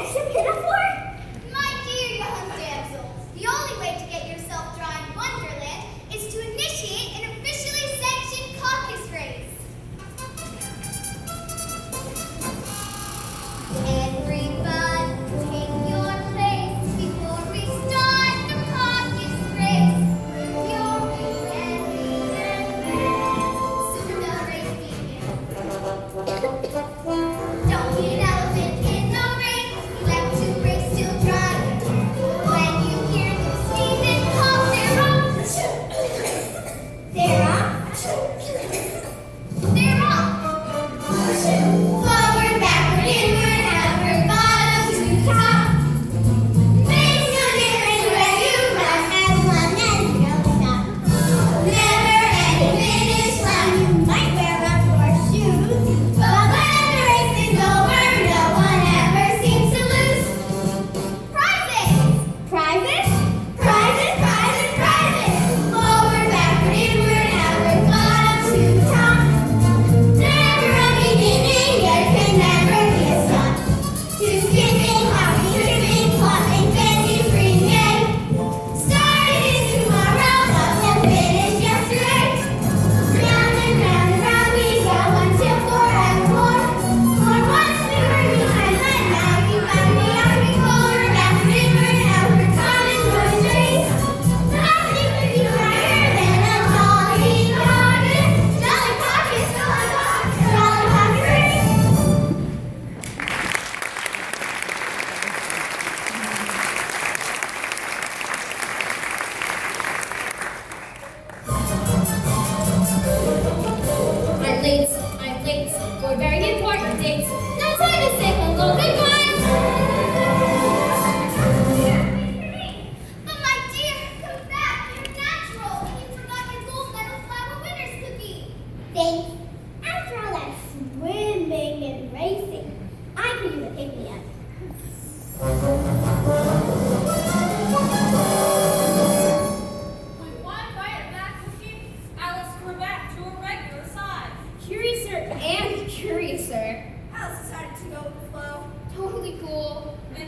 extra pinafore? My dear young damsel, the only way to get yourself dry in Wonderland is to initiate an officially sanctioned caucus race. Everybody take your place before we start the caucus race. You'll be ready and soon the race begins. Don't be an elephant in the rain. You have to race till dry. When you hear them sneeze and cough, they're off. They're off. They're off. Forward, backward, inward, outward, bottom to top. Makes no difference where you run, as long as you don't stop. Never any finish line. You might wear rubber shoes, but when the race is over, no one ever seems to lose. Prizes! Prizes? Prizes, prizes, prizes! Forward, backward, inward, outward, bottom to top. Never a beginning, there can never be a stop. To skipping, hopping, tripping, flopping, fancy, free day. Started is tomorrow, but we'll finish yesterday. Round and round and round we go until forevermore. For once we were behind, but now we found we are before. Backward, inward, outward, common noise race. Nothing could be brighter than a jolly caucus. Jolly caucus, jolly caucus, jolly caucus race. I'm late for a very important date. No time to say hello, goodbye. But my dear, come back. You're natural. You forgot your gold medal flower winner's cookie. Thanks. After all that swimming and racing, I could use a pick-me-up. With one bite of that cookie, Alice grew back to her regular size. Curiouser and curiouser. Alice decided to go with the flow. Totally cool. And